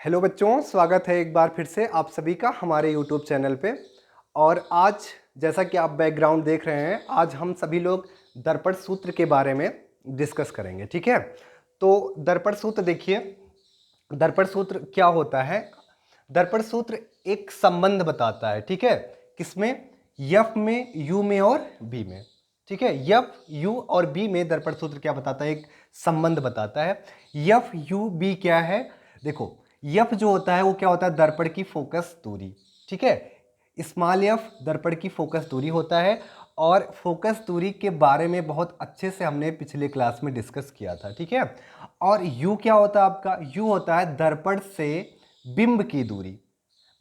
Hello बच्चों, स्वागत है एक बार फिर से आप सभी का हमारे यूट्यूब चैनल पे। और आज जैसा कि आप बैकग्राउंड देख रहे हैं, आज हम सभी लोग दर्पण सूत्र के बारे में डिस्कस करेंगे। ठीक है, तो दर्पण सूत्र देखिए, दर्पण सूत्र क्या होता है। दर्पण सूत्र एक संबंध बताता है। ठीक है, किसमें? यफ में, यू में और बी में। ठीक है, यफ, यू और बी में दर्पण सूत्र क्या बताता है? एक संबंध बताता है। यफ यू बी क्या है? देखो, यफ जो होता है वो क्या होता है? दर्पण की फोकस दूरी। ठीक है, स्मॉल एफ दर्पण की फोकस दूरी होता है। और फोकस दूरी के बारे में बहुत अच्छे से हमने पिछले क्लास में डिस्कस किया था। ठीक है, और यू क्या होता है आपका? यू होता है दर्पण से बिंब की दूरी।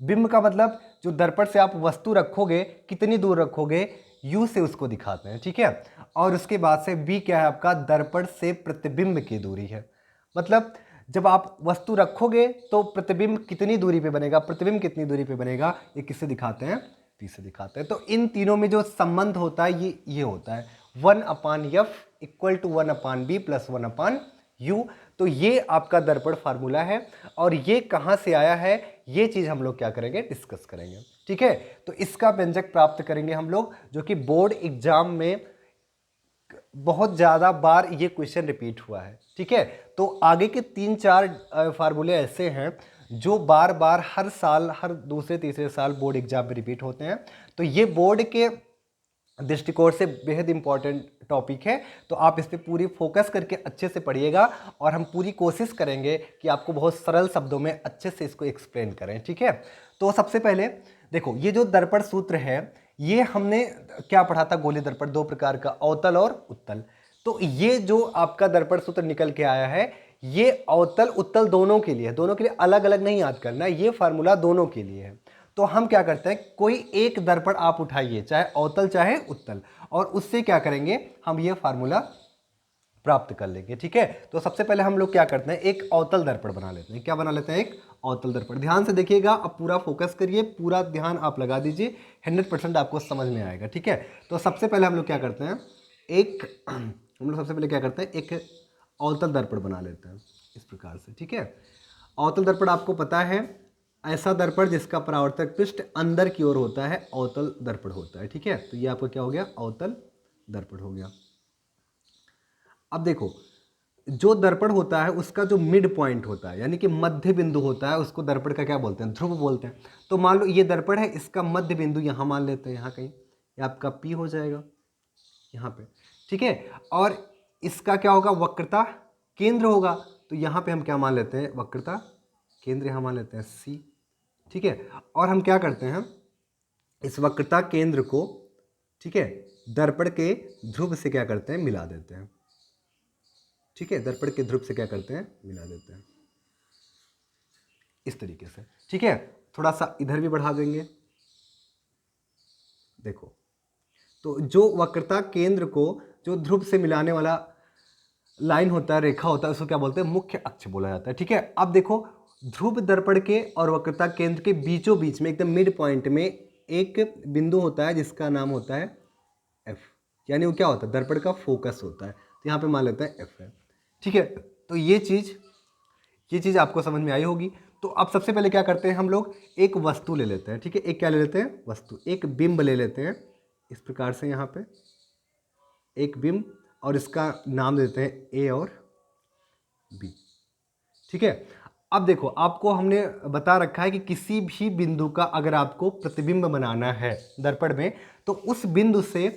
बिंब का मतलब जो दर्पण से आप वस्तु रखोगे, कितनी दूर रखोगे, यू से उसको दिखाते हैं। ठीक है, और उसके बाद से बी क्या है आपका? दर्पण से प्रतिबिंब की दूरी है। मतलब जब आप वस्तु रखोगे तो प्रतिबिंब कितनी दूरी पे बनेगा, प्रतिबिंब कितनी दूरी पे बनेगा, ये किससे दिखाते हैं? टी से दिखाते हैं। तो इन तीनों में जो संबंध होता है ये होता है 1/f equal to 1/b plus 1/u। तो ये आपका दर्पण फार्मूला है। और ये कहाँ से आया है, ये चीज़ हम लोग क्या करेंगे? डिस्कस करेंगे। ठीक है, तो इसका व्यंजक प्राप्त करेंगे हम लोग, जो कि बोर्ड एग्जाम में बहुत ज़्यादा बार ये क्वेश्चन रिपीट हुआ है। ठीक है, तो आगे के 3-4 फार्मूले ऐसे हैं जो बार बार हर साल, हर दूसरे तीसरे साल बोर्ड एग्जाम में रिपीट होते हैं। तो ये बोर्ड के दृष्टिकोण से बेहद इंपॉर्टेंट टॉपिक है। तो आप इस पर पूरी फोकस करके अच्छे से पढ़िएगा, और हम पूरी कोशिश करेंगे कि आपको बहुत सरल शब्दों में अच्छे से इसको एक्सप्लेन करें। ठीक है, तो सबसे पहले देखो, ये जो दर्पण सूत्र है, ये हमने क्या पढ़ा था? गोलीय दर्पण दो प्रकार का, अवतल और उत्तल। तो ये जो आपका दर्पण सूत्र निकल के आया है, ये अवतल उत्तल दोनों के लिए है। दोनों के लिए अलग अलग नहीं याद करना, ये फार्मूला दोनों के लिए है। तो हम क्या करते हैं, कोई एक दर्पण आप उठाइए, चाहे अवतल चाहे उत्तल, और उससे क्या करेंगे, हम ये फार्मूला प्राप्त कर लेंगे। ठीक है, तो सबसे पहले हम लोग क्या करते हैं, एक अवतल दर्पण बना लेते हैं। क्या बना लेते हैं? एक अवतल दर्पण। ध्यान से देखिएगा, अब पूरा फोकस करिए, पूरा ध्यान आप लगा दीजिए, 100% आपको समझ में आएगा। ठीक है, तो सबसे पहले हम लोग क्या करते हैं, हम लोग सबसे पहले क्या करते हैं, एक अवतल दर्पण बना लेते हैं इस प्रकार से। ठीक है, अवतल दर्पण आपको पता है, ऐसा दर्पण जिसका परावर्तक पृष्ठ अंदर की ओर होता है, अवतल दर्पण होता है। ठीक है, तो ये आपका क्या हो गया? अवतल दर्पण हो गया। अब देखो, जो दर्पण होता है उसका जो मिड पॉइंट होता है, यानी कि मध्य बिंदु होता है, उसको दर्पण का क्या बोलते हैं? ध्रुव बोलते हैं। तो मान लो ये दर्पण है, इसका मध्य बिंदु यहाँ मान लेते हैं, यहाँ कहीं, ये आपका P हो जाएगा यहाँ पे। ठीक है, और इसका क्या होगा? वक्रता केंद्र होगा। तो यहाँ पे हम क्या मान लेते हैं? वक्रता केंद्र यहाँ मान लेते हैं C। ठीक है, और हम क्या करते हैं, इस वक्रता केंद्र को, ठीक है, दर्पण के ध्रुव से क्या करते हैं? मिला देते हैं। ठीक है, दर्पण के ध्रुव से क्या करते हैं? मिला देते हैं इस तरीके से। ठीक है, थोड़ा सा इधर भी बढ़ा देंगे। देखो, तो जो वक्रता केंद्र को जो ध्रुव से मिलाने वाला लाइन होता है, रेखा होता है, उसको क्या बोलते हैं? मुख्य अक्ष बोला जाता है। ठीक है, अब देखो, ध्रुव दर्पण के और वक्रता केंद्र के बीचों बीच में एकदम मिड पॉइंट में एक बिंदु होता है जिसका नाम होता है F, यानी वो क्या होता है? दर्पण का फोकस होता है। तो यहाँ पे मान लेते हैं F है। ठीक है, तो ये चीज़ आपको समझ में आई होगी। तो अब सबसे पहले क्या करते हैं, हम लोग एक वस्तु ले लेते हैं। ठीक है, एक क्या ले लेते हैं? वस्तु, एक बिंब ले लेते हैं इस प्रकार से, यहाँ पे एक बिंब, और इसका नाम देते हैं ए और बी। ठीक है, अब देखो, आपको हमने बता रखा है कि किसी भी बिंदु का अगर आपको प्रतिबिंब बनाना है दर्पण में, तो उस बिंदु से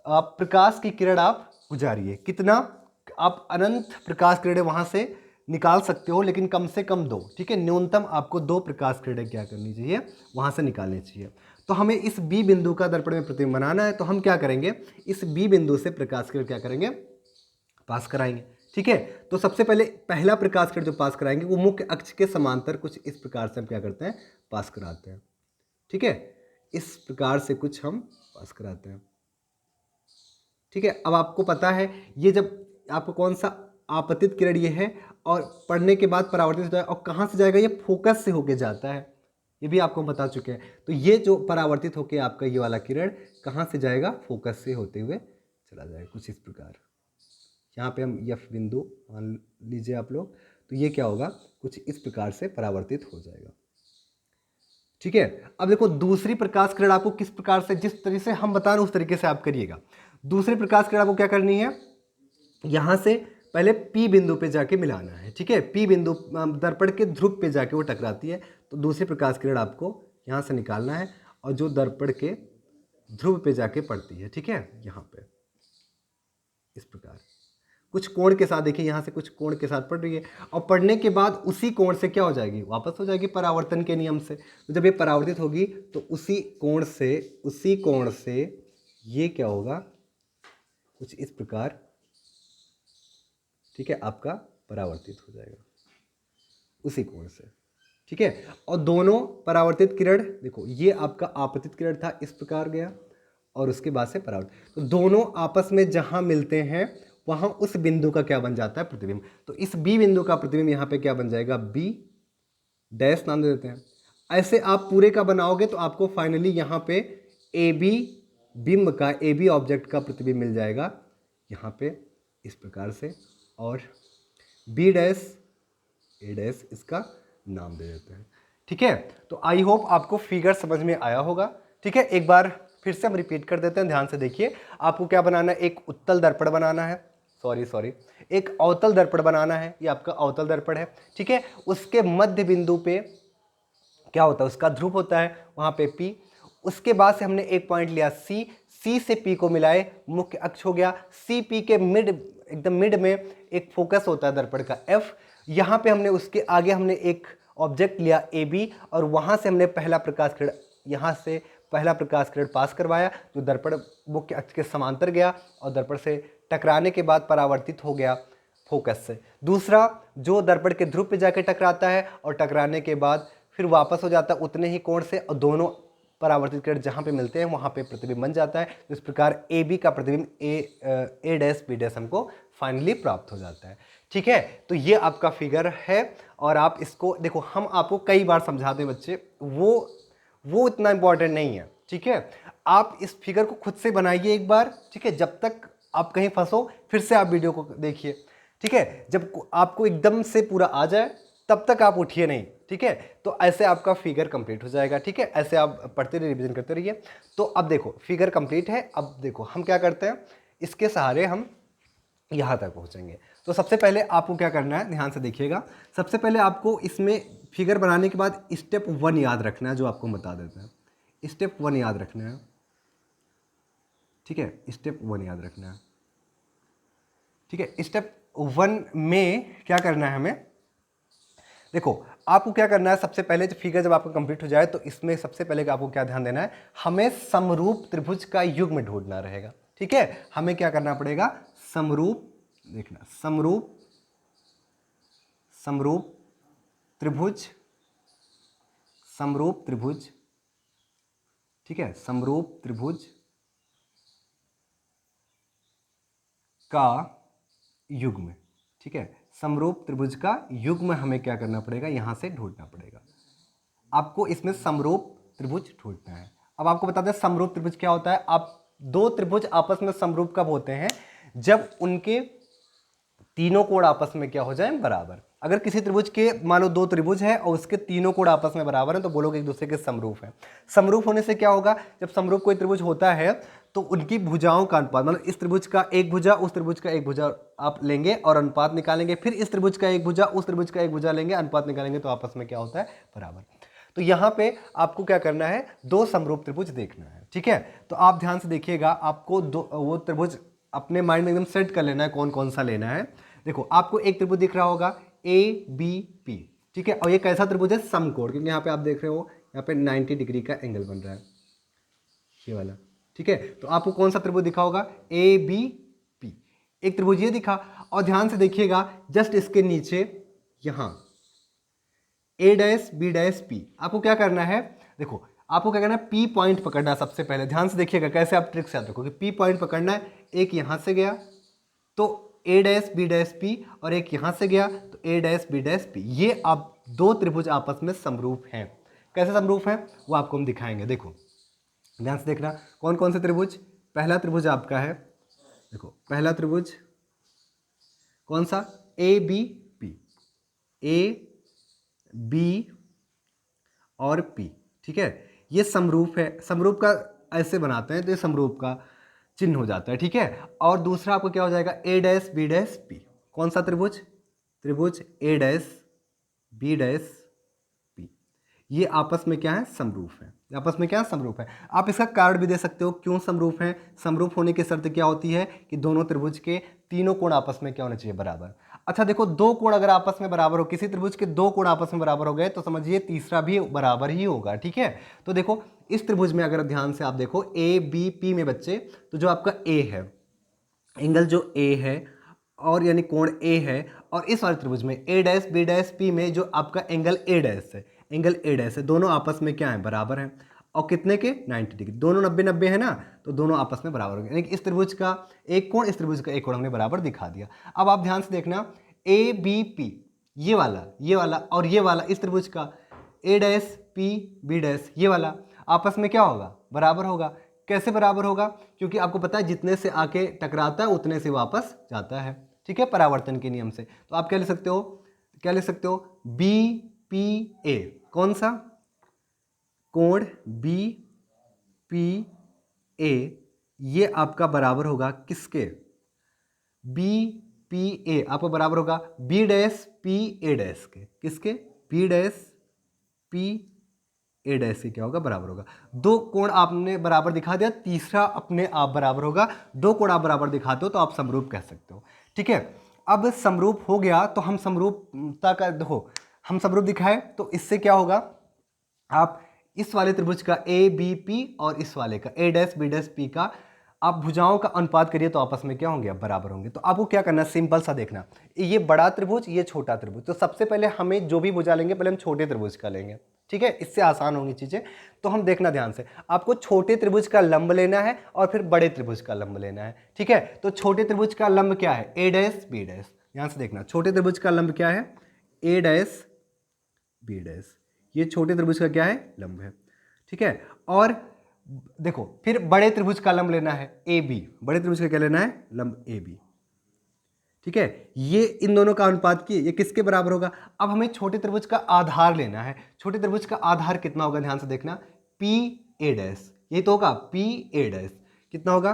प्रकाश की किरण आप गुजारिए। कितना? आप अनंत प्रकाश किरणें वहां से निकाल सकते हो, लेकिन कम से कम 2। ठीक है, न्यूनतम आपको 2 प्रकाश किरणें क्या करनी चाहिए? वहां से निकालनी चाहिए। तो हमें इस बी बिंदु का दर्पण में प्रतिबिंब बनाना है, तो हम क्या करेंगे, इस बी बिंदु से प्रकाश किरण क्या करेंगे? पास कराएंगे। ठीक है, तो सबसे पहले पहला प्रकाश किरण जो पास कराएंगे वो मुख्य अक्ष के समांतर कुछ इस प्रकार से हम क्या करते हैं? पास कराते हैं। ठीक है, इस प्रकार से कुछ हम पास कराते हैं। ठीक है, अब आपको पता है ये जब आपको कौन सा आपतित किरण ये है, और पढ़ने के बाद परावर्तित होता है, और कहाँ से जाएगा? ये फोकस से होके जाता है, ये भी आपको बता चुके हैं। तो ये जो परावर्तित होके आपका ये वाला किरण कहाँ से जाएगा? फोकस से होते हुए चला जाएगा कुछ इस प्रकार। यहाँ पे हम एफ बिंदु मान लीजिए आप लोग। तो ये क्या होगा, कुछ इस प्रकार से परावर्तित हो जाएगा। ठीक है, अब देखो दूसरी प्रकाश किरण आपको किस प्रकार से, जिस तरीके से हम बता रहे हैं उस तरीके से आप करिएगा। दूसरी प्रकाश किरण आपको क्या करनी है, यहां से पहले P बिंदु पे जाके मिलाना है। ठीक है, P बिंदु दर्पण के ध्रुव पे जाके वो टकराती है, तो दूसरी प्रकाश किरण आपको यहां से निकालना है और जो दर्पण के ध्रुव पे जाके पड़ती है। ठीक है, यहाँ पे इस प्रकार कुछ कोण के साथ, देखिए यहाँ से कुछ कोण के साथ पड़ रही है, और पढ़ने के बाद उसी कोण से क्या हो जाएगी, वापस हो जाएगी परावर्तन के नियम से। तो जब ये परावर्तित होगी तो उसी कोण से ये क्या होगा, कुछ इस प्रकार, ठीक है, आपका परावर्तित हो जाएगा उसी कोण से। ठीक है, और दोनों परावर्तित किरण, देखो ये आपका आपतित किरण था, इस प्रकार गया और उसके बाद से परावर्तित, तो दोनों आपस में जहां मिलते हैं वहां उस बिंदु का क्या बन जाता है, प्रतिबिंब। तो इस बी बिंदु का प्रतिबिंब यहाँ पे क्या बन जाएगा, बी डैश नाम दे देते हैं। ऐसे आप पूरे का बनाओगे तो आपको फाइनली यहाँ पे ए बी बिंब का, ए बी ऑब्जेक्ट का प्रतिबिंब मिल जाएगा यहाँ पे इस प्रकार से, और बी डैश ए डैश इसका नाम दे देते हैं। ठीक है, तो आई होप आपको फिगर समझ में आया होगा। ठीक है, एक बार फिर से हम रिपीट कर देते हैं, ध्यान से देखिए। आपको क्या बनाना है, एक उत्तल दर्पण बनाना है, सॉरी एक अवतल दर्पण बनाना है, ये आपका अवतल दर्पण है। ठीक है, उसके मध्य बिंदु पे क्या होता है, उसका ध्रुव होता है, वहां पे P। उसके बाद से हमने एक पॉइंट लिया C से P को मिलाए, मुख्य अक्ष हो गया। CP के मिड, एकदम मिड में एक फोकस होता है दर्पण का F। यहाँ पे हमने उसके आगे हमने एक ऑब्जेक्ट लिया AB, और वहां से हमने पहला प्रकाश किरण, यहाँ से पहला प्रकाश किरण पास करवाया, जो दर्पण मुख्य अक्ष के समांतर गया और दर्पण से टकराने के बाद परावर्तित हो गया फोकस से। दूसरा जो दर्पण के ध्रुव पे जाके टकराता है और टकराने के बाद फिर वापस हो जाता है उतने ही कोण से, और दोनों परावर्तित किरण जहाँ पे मिलते हैं वहाँ पे प्रतिबिंब बन जाता है। इस प्रकार ए बी का प्रतिबिंब ए डैश बी डैश हमको फाइनली प्राप्त हो जाता है। ठीक है, तो ये आपका फिगर है, और आप इसको देखो, हम आपको कई बार समझाते हैं बच्चे, वो इतना इंपॉर्टेंट नहीं है। ठीक है, आप इस फिगर को खुद से बनाइए एक बार। ठीक है, जब तक आप कहीं फंसो फिर से आप वीडियो को देखिए। ठीक है, जब आपको एकदम से पूरा आ जाए तब तक आप उठिए नहीं। ठीक है, तो ऐसे आपका फिगर कंप्लीट हो जाएगा। ठीक है, ऐसे आप पढ़ते रहिए, रिवीजन करते रहिए। तो अब देखो फिगर कंप्लीट है। अब देखो हम क्या करते हैं, इसके सहारे हम यहाँ तक पहुँचेंगे। तो सबसे पहले आपको क्या करना है, ध्यान से देखिएगा। सबसे पहले आपको इसमें फिगर बनाने के बाद स्टेप 1 याद रखना है, जो आपको बता देते हैं। स्टेप 1 याद रखना है। ठीक है, स्टेप 1 याद रखना है। ठीक है, स्टेप 1 में क्या करना है हमें, देखो आपको क्या करना है, सबसे पहले जो फिगर जब आपका कंप्लीट हो जाए तो इसमें सबसे पहले आपको क्या ध्यान देना है, हमें समरूप त्रिभुज का युग्म ढूंढना रहेगा। ठीक है, हमें क्या करना पड़ेगा, समरूप, देखना समरूप त्रिभुज, समरूप त्रिभुज। ठीक है, समरूप त्रिभुज का युग्म। ठीक है, समरूप त्रिभुज का युग्म हमें क्या करना पड़ेगा, यहां से ढूंढना पड़ेगा। आपको इसमें समरूप त्रिभुज ढूंढना है। अब आपको बता दें समरूप त्रिभुज क्या होता है। आप दो त्रिभुज आपस में समरूप कब होते हैं, जब उनके तीनों कोण आपस में क्या हो जाए, बराबर। अगर किसी त्रिभुज के मान लो 2 त्रिभुज है और उसके तीनों कोण आपस में बराबर हैं, तो बोलोगे एक दूसरे के समरूप है। समरूप होने से क्या होगा, जब समरूप कोई त्रिभुज होता है तो उनकी भुजाओं का अनुपात, मतलब इस त्रिभुज का एक भुजा उस त्रिभुज का एक भुजा आप लेंगे और अनुपात निकालेंगे, फिर इस त्रिभुज का एक भुजा उस त्रिभुज का एक भुजा लेंगे, अनुपात निकालेंगे, तो आपस में क्या होता है, बराबर। तो यहाँ पे आपको क्या करना है, 2 समरूप त्रिभुज देखना है। ठीक है, तो आप ध्यान से देखिएगा, आपको वो त्रिभुज अपने माइंड में एकदम सेट कर लेना है कौन कौन सा लेना है। देखो आपको एक त्रिभुज दिख रहा होगा ABP। ठीक है, और ये कैसा त्रिभुज है, समकोण, क्योंकि यहाँ पे आप देख रहे हो यहाँ पे 90 डिग्री का एंगल बन रहा है, ये वाला। ठीक है, तो आपको कौन सा त्रिभुज दिखा होगा, ABP। एक त्रिभुज ये दिखा, और ध्यान से देखिएगा जस्ट इसके नीचे यहां A dash B dash P। आपको क्या करना है, देखो आपको क्या करना है, P पॉइंट पकड़ना है सबसे पहले। ध्यान से देखिएगा कैसे आप ट्रिक से याद रखोगे। P पॉइंट पकड़ना है, एक यहां से गया तो A dash B dash P, और एक यहां से गया तो A dash B dash P। ये आप 2 त्रिभुज आपस में समरूप हैं। कैसे समरूप हैं वो आपको हम दिखाएंगे। देखो ध्यान से देखना कौन कौन से त्रिभुज। पहला त्रिभुज आपका है, देखो पहला त्रिभुज कौन सा, ABP। ए बी और पी, ठीक है, ये समरूप है। समरूप का ऐसे बनाते हैं तो ये समरूप का चिन्ह हो जाता है, ठीक है। और दूसरा आपको क्या हो जाएगा, ए डैश बी डैश पी। कौन सा त्रिभुज, त्रिभुज ए डैश बी डैश पी, ये आपस में क्या है, समरूप है। आपस में क्या है, समरूप है। आप इसका कारण भी दे सकते हो क्यों समरूप है। समरूप होने की शर्त क्या होती है कि दोनों त्रिभुज के तीनों कोण आपस में क्या होने चाहिए, बराबर। अच्छा देखो, दो कोण अगर आपस में बराबर हो, किसी त्रिभुज के दो कोण आपस में बराबर हो गए तो समझिए तीसरा भी बराबर ही होगा, ठीक है। तो देखो इस त्रिभुज में अगर ध्यान से आप देखो ए बी पी में बच्चे, तो जो आपका ए है, एंगल जो ए है और यानी कोण ए है, और इस वाले त्रिभुज में ए डैश बी डैश पी में जो आपका एंगल ए डैश है, एंगल ए डैश है, दोनों आपस में क्या है, बराबर है। और कितने के, 90 डिग्री, दोनों 90-90 है ना, तो दोनों आपस में बराबर हो गए। यानी कि इस त्रिभुज का एक कोण, इस त्रिभुज का एक कोण हमने बराबर दिखा दिया। अब आप ध्यान से देखना, ए बी पी, ये वाला और ये वाला इस त्रिभुज का ए डैश पी बी डैश, ये वाला आपस में क्या होगा, बराबर होगा। कैसे बराबर होगा, क्योंकि आपको पता है जितने से आके टकराता है उतने से वापस जाता है, ठीक है, परावर्तन के नियम से। तो आप क्या लिख सकते हो, क्या लिख सकते हो, बी पी ए, कौन सा कोण बी पी ए, ये आपका बराबर होगा किसके, बी पी ए आपका बराबर होगा B dash P A dash के, किसके, B dash P A dash से क्या होगा, बराबर होगा। दो कोण आपने बराबर दिखा दिया, तीसरा अपने आप बराबर होगा। दो कोण आप बराबर दिखाते हो तो आप समरूप कह सकते हो, ठीक है। अब समरूप हो गया तो हम समरूपता का देखो, हम समरूप दिखाए तो इससे क्या होगा, आप इस वाले त्रिभुज का ए बी पी और इस वाले का ए डैश बी डैश पी का आप भुजाओं का अनुपात करिए तो आपस में क्या होंगे, बराबर होंगे। तो आपको क्या करना है, सिंपल सा देखना, ये बड़ा त्रिभुज, ये छोटा त्रिभुज, तो सबसे पहले हमें जो भी भुजा लेंगे पहले हम छोटे त्रिभुज का लेंगे, ठीक है, इससे आसान होंगी चीजें। तो हम देखना ध्यान से, आपको छोटे त्रिभुज का लंब लेना है और फिर बड़े त्रिभुज का लंब लेना है, ठीक है। तो छोटे त्रिभुज का लंब क्या है, ए डैश बी डैश। ध्यान से देखना, छोटे त्रिभुज का लंब क्या है, ए डैश बी डैश, ये छोटे त्रिभुज का क्या है, लंब है, ठीक है। और देखो फिर बड़े त्रिभुज का लंब लेना है ए बी, बड़े त्रिभुज का क्या लेना है, लंब ए बी, ठीक है। ये इन दोनों का अनुपात की ये किसके बराबर होगा। अब हमें छोटे त्रिभुज का आधार लेना है। छोटे त्रिभुज का आधार कितना होगा, ध्यान से देखना, पी ए डैश, ये तो होगा पी ए डैश, कितना होगा,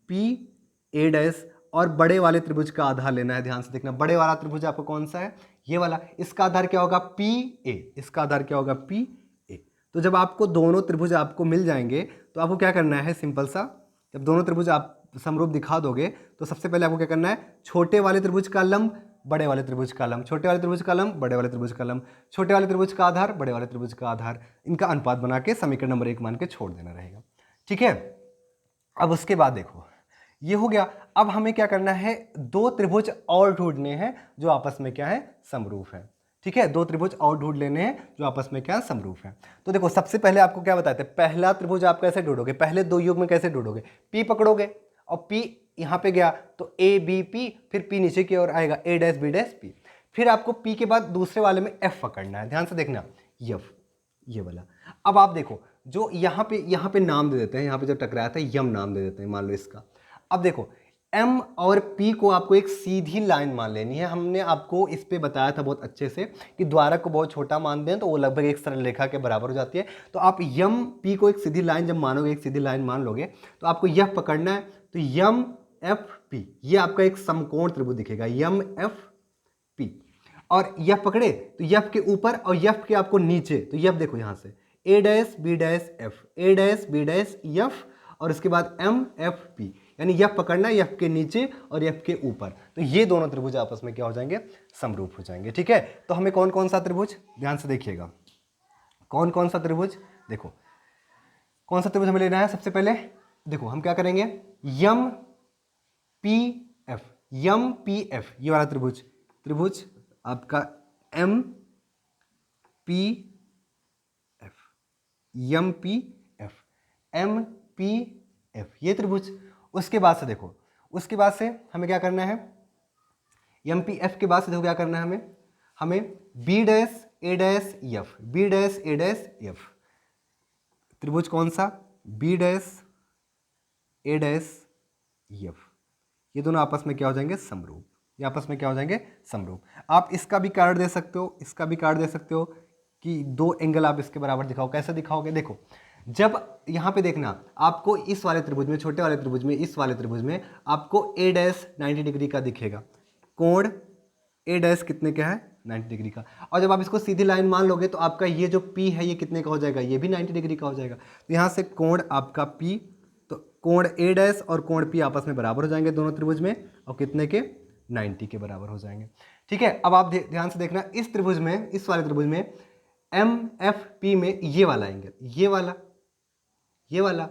पी ए डैश। और बड़े वाले त्रिभुज का आधार लेना है, ध्यान से देखना, बड़े वाला त्रिभुज आपको कौन सा है, ये वाला, इसका आधार क्या होगा, पी ए, इसका आधार क्या होगा, पी ए। तो जब आपको दोनों त्रिभुज आपको मिल जाएंगे तो आपको क्या करना है, सिंपल सा, जब दोनों त्रिभुज आप समरूप दिखा दोगे तो सबसे पहले आपको क्या करना है, छोटे वाले त्रिभुज का लंब बड़े वाले त्रिभुज का लंब, छोटे वाले त्रिभुज का लंब बड़े वाले त्रिभुज का लंब, छोटे वाले त्रिभुज का आधार बड़े वाले त्रिभुज का आधार, इनका अनुपात बना के समीकरण नंबर 1 मान के छोड़ देना रहेगा, ठीक है। अब उसके बाद देखो ये हो गया। अब हमें क्या करना है, दो त्रिभुज और ढूंढने हैं जो आपस में क्या है, समरूप है, ठीक है। दो त्रिभुज और ढूंढ लेने हैं जो आपस में क्या समरूप है। तो देखो सबसे पहले आपको क्या बताते हैं, पहला त्रिभुज आप कैसे ढूंढोगे, पहले दो युग्म कैसे ढूंढोगे, पी पकड़ोगे और पी यहाँ पे गया तो ए बी पी, फिर पी नीचे की ओर आएगा ए डैश बी डैश पी, फिर आपको पी के बाद दूसरे वाले में एफ पकड़ना है, ध्यान से देखना, एफ, ये वाला। अब आप देखो जो यहाँ पे नाम दे देते हैं, यहाँ पे जो टकराया था यम नाम दे देते हैं, मान लो इसका। अब देखो M और P को आपको एक सीधी लाइन मान लेनी है। हमने आपको इस पे बताया था बहुत अच्छे से कि द्वारक को बहुत छोटा मान दें तो वो लगभग एक सरल रेखा के बराबर हो जाती है। तो आप यम P को एक सीधी लाइन जब मानोगे, एक सीधी लाइन मान लोगे, तो आपको यह पकड़ना है। तो यम एफ पी, ये आपका एक समकोण त्रिभुज दिखेगा, यम एफ पी। और यह पकड़े तो यफ के ऊपर और यफ के आपको नीचे, तो यफ देखो यहाँ से A dash B dash F, A dash B dash F, और इसके बाद एम एफ पी, यानी यफ पकड़ना है यफ के नीचे और यफ के ऊपर। तो ये दोनों त्रिभुज आपस में क्या हो जाएंगे, समरूप हो जाएंगे, ठीक है। तो हमें कौन कौन सा त्रिभुज, ध्यान से देखिएगा, कौन कौन सा त्रिभुज, देखो कौन सा त्रिभुज हमें लेना है। सबसे पहले देखो हम क्या करेंगे, M P F, M P F, ये वाला त्रिभुज, त्रिभुज आपका M P F, M P F, M P F, ये त्रिभुज। उसके बाद से देखो, उसके बाद से हमें क्या करना है, एम पी एफ के बाद से देखो क्या करना है हमें B dash A dash F, B dash A dash F, त्रिभुज कौन सा, B dash A dash F, ये दोनों आपस में क्या हो जाएंगे, समरूप, ये आपस में क्या हो जाएंगे, समरूप। आप इसका भी कारण दे सकते हो, इसका भी कारण दे सकते हो कि दो एंगल आप इसके बराबर दिखाओ। कैसे दिखाओगे? देखो, जब यहाँ पे देखना आपको इस वाले त्रिभुज में, छोटे वाले त्रिभुज में, इस वाले त्रिभुज में आपको ए डैश 90 डिग्री का दिखेगा, कोण ए डैश कितने का है? 90 डिग्री का। और जब आप इसको सीधी लाइन मान लोगे तो आपका ये जो P है ये कितने का हो जाएगा? ये भी 90 डिग्री का हो जाएगा। तो यहाँ से कोण आपका P, तो कोण ए डैश और कोण P आपस में बराबर हो जाएंगे दोनों त्रिभुज में, और कितने के? 90 के बराबर हो जाएंगे। ठीक है, अब आप ध्यान से देखना, इस त्रिभुज में, इस वाले त्रिभुज में MFP में ये वाला एंगल, ये वाला,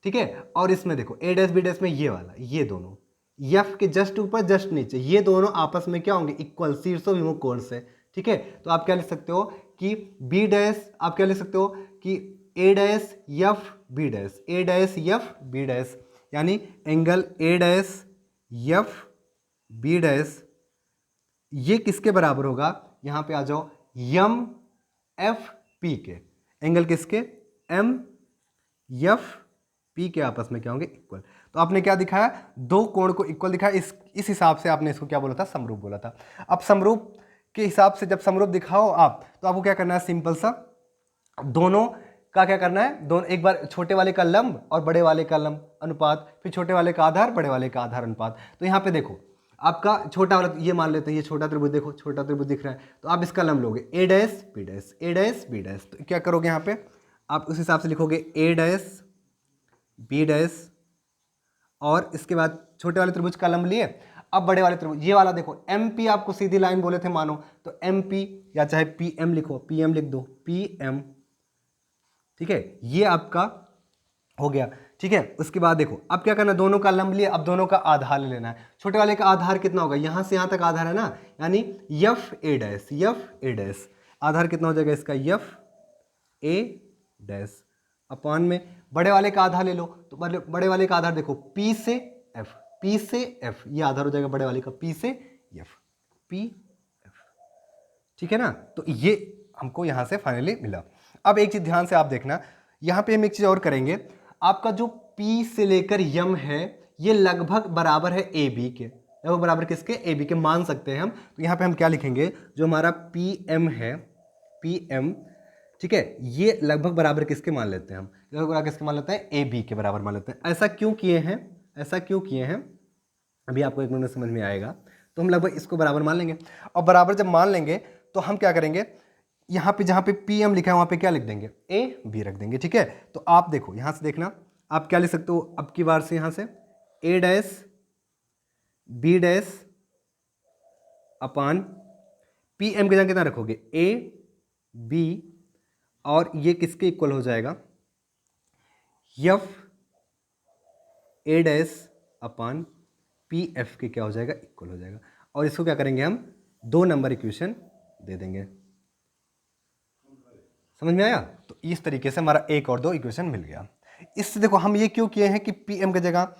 ठीक है, और इसमें देखो ए डैश बी डैश में ये वाला, ये दोनों एफ के जस्ट ऊपर जस्ट नीचे, ये दोनों आपस में क्या होंगे? इक्वल, शीर्षोभिमुख कोण से। ठीक है, तो आप क्या लिख सकते हो कि बी डैश, आप क्या लिख सकते हो कि A dash F B dash, A dash F B dash, यानी angle A dash F B dash ये किसके बराबर होगा? यहां पे आ जाओ, एम एफ पी के, एंगल किसके? एम एफ पी के आपस में क्या होंगे? इक्वल। तो आपने क्या दिखाया? दो कोण को इक्वल दिखाया। इस हिसाब से आपने इसको क्या बोला था? समरूप बोला था। अब समरूप के हिसाब से जब समरूप दिखाओ आप, तो आपको क्या करना है? सिंपल सा दोनों का क्या करना है? दोनों, एक बार छोटे वाले का लंब और बड़े वाले का लंब अनुपात, फिर छोटे वाले का आधार, बड़े वाले का आधार अनुपात। तो यहाँ पे देखो, आपका छोटा वाला, ये मान लेते हैं ये छोटा त्रिभुज, देखो छोटा त्रिभुज दिख रहा है, तो आप इसका लंब लोगे ए dash B dash, A dash B dash. तो क्या करोगे यहाँ पे? आप उस हिसाब से लिखोगे ए डैश बी डैश, और इसके बाद छोटे वाले त्रिभुज का लंब लिए। अब बड़े वाले त्रिभुज, ये वाला देखो, एम पी आपको सीधी लाइन बोले थे मानो, तो एम पी या चाहे पी एम लिखो, पी एम लिख दो, पी एम। ठीक है, ये आपका हो गया। ठीक है, उसके बाद देखो अब क्या करना, दोनों का लंब लिए, अब दोनों का आधार ले लेना है। छोटे वाले का आधार कितना होगा? यहां से यहां तक आधार है ना, यानी F A dash, F A dash, आधार कितना हो जाएगा इसका? एफ ए डैश अपान में बड़े वाले का आधार ले लो, तो बड़े वाले का आधार देखो P से F, P से F, ये आधार हो जाएगा बड़े वाले का P से F, P F। ठीक है ना, तो ये हमको यहां से फाइनली मिला। अब एक चीज ध्यान से आप देखना, यहां पे हम एक चीज और करेंगे, आपका जो P से लेकर M है ये लगभग बराबर है AB के, लगभग बराबर किसके? AB के मान सकते हैं हम। तो यहाँ पे हम क्या लिखेंगे? जो हमारा PM है, PM, ठीक है, ये लगभग बराबर किसके मान लेते हैं हम? लगभग बराबर किसके मान लेते हैं? ए बी के बराबर मान लेते हैं। ऐसा क्यों किए हैं? ऐसा क्यों किए हैं अभी आपको एक मिनट में समझ में आएगा। तो हम लगभग इसको बराबर मान लेंगे, और बराबर जब मान लेंगे तो हम क्या करेंगे? यहाँ पे जहाँ पे पी एम लिखा है वहाँ पे क्या लिख देंगे? ए बी रख देंगे। ठीक है, तो आप देखो यहाँ से देखना, आप क्या लिख सकते हो अब की बार से? यहाँ से A dash B dash upon P M के जगह कितना रखोगे? ए बी, और ये किसके इक्वल हो जाएगा? F A dash upon P F के क्या हो जाएगा? इक्वल हो जाएगा। और इसको क्या करेंगे हम? 2 नंबर इक्वेशन दे देंगे। समझ में आया? तो इस तरीके से हमारा 1 और 2 इक्वेशन मिल गया। इससे देखो हम ये क्यों किए हैं कि पी एम की जगह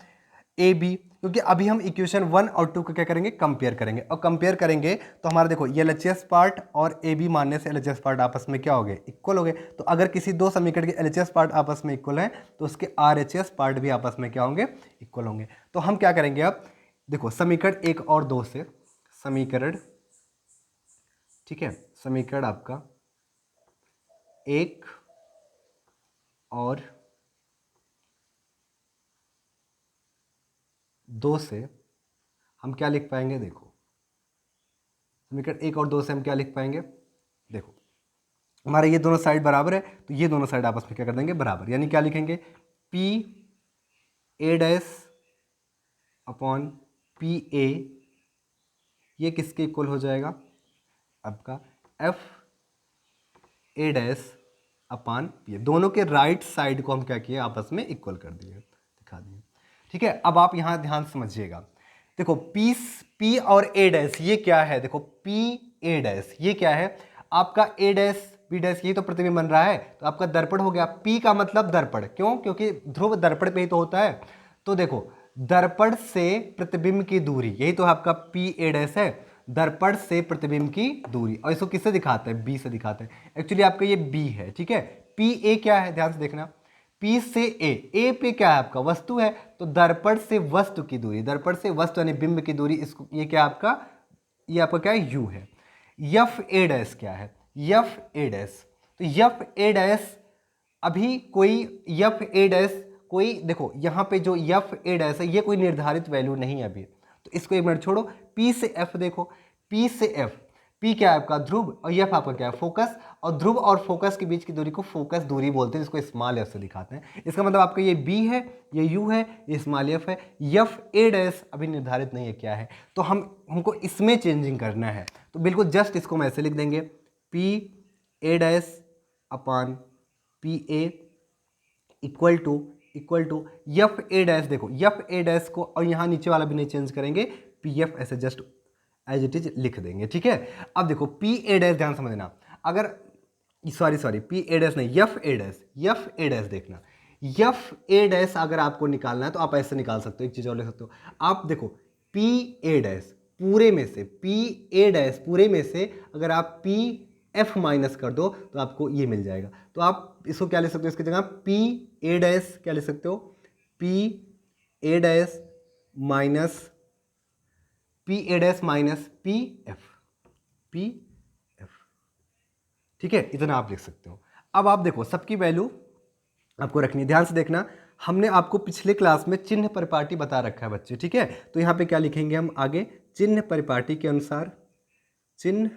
ए बी, क्योंकि अभी हम इक्वेशन 1 और 2 को क्या करेंगे? कंपेयर करेंगे, और कंपेयर करेंगे तो हमारा देखो ये एलएचएस पार्ट और ए बी मानने से एलएचएस पार्ट आपस में क्या हो गए? इक्वल हो गए। तो अगर किसी दो समीकरण के एलएचएस पार्ट आपस में इक्वल है तो उसके आरएचएस पार्ट भी आपस में क्या होंगे? इक्वल होंगे। तो हम क्या करेंगे अब? देखो समीकरण 1 और 2 से, समीकरण, ठीक है, समीकरण आपका 1 और 2 से हम क्या लिख पाएंगे? देखो समीकरण 1 और 2 से हम क्या लिख पाएंगे? देखो हमारे ये दोनों साइड बराबर है, तो ये दोनों साइड आपस में क्या कर देंगे? बराबर, यानी क्या लिखेंगे? P A dash upon P A, ये किसके इक्वल हो जाएगा? आपका F A dash upon P ए। दोनों के राइट साइड को हम क्या किए? आपस में इक्वल कर दिए, दिखा दिए। ठीक है, अब आप यहां ध्यान समझिएगा, देखो पी और ए डैश ये क्या है? देखो पी ए डैश ये क्या है? आपका ए डैश बी डैश ये तो प्रतिबिंब बन रहा है, तो आपका दर्पण हो गया। पी का मतलब दर्पण, क्यों? क्योंकि ध्रुव दर्पण पे ही तो होता है। तो देखो दर्पण से प्रतिबिंब की दूरी, यही तो आपका पी ए डैश है, दर्पण से प्रतिबिंब की दूरी। और इसको किससे दिखाते हैं? बी से दिखाते हैं। एक्चुअली आपका ये बी है। ठीक है, पी ए क्या है? ध्यान से देखना, P से ए पे क्या है? आपका वस्तु है, तो दर्पण से वस्तु की दूरी, दर्पण से वस्तु यानी बिंब की दूरी, इसको ये क्या आपका? ये आपका क्या है? U है। यफ ए डैश क्या है, यफ ए डैश, तो यफ ए डैश अभी कोई यफ ए डैश कोई, देखो यहाँ पे जो यफ ए डैश है ये कोई निर्धारित वैल्यू नहीं है अभी, तो इसको एक मिनट छोड़ो। पी से एफ देखो, पी से एफ, पी क्या है आपका ध्रुव और एफ आपका क्या है फोकस, और ध्रुव और फोकस के बीच की दूरी को फोकस दूरी बोलते हैं, जिसको स्मॉल एफ से दिखाते हैं। इसका मतलब आपका ये बी है, ये यू है, ये स्मॉल एफ है। एफ ए डैश अभी निर्धारित नहीं है क्या है, तो हमको इसमें चेंजिंग करना है, तो बिल्कुल जस्ट इसको हम ऐसे लिख देंगे, P A dash upon P A equal to F A dash, देखो एफ ए डैश को और यहाँ नीचे वाला भी नहीं चेंज करेंगे, पी एफ ऐसे जस्ट एज इट इज लिख देंगे, ठीक है। अब देखो पी ए डैश ध्यान समझना, अगर सॉरी पी ए डैश नहीं, एफ ए डैश देखना, एफ ए डैश अगर आपको निकालना है तो आप ऐसे निकाल सकते हो, एक चीज़ और ले सकते हो आप, देखो पी ए डैश पूरे में से, पी ए डैश पूरे में से अगर आप पी एफ माइनस कर दो तो आपको ये मिल जाएगा, तो आप इसको क्या ले सकते हो, इसकी जगह पी ए डैश क्या ले सकते हो, P A dash minus P A dash minus P F, ठीक है, इतना आप लिख सकते हो। अब आप देखो सबकी वैल्यू आपको रखनी है, ध्यान से देखना, हमने आपको पिछले क्लास में चिन्ह परिपाटी बता रखा है बच्चे, ठीक है। तो यहाँ पे क्या लिखेंगे हम आगे, चिन्ह परिपाटी के अनुसार, चिन्ह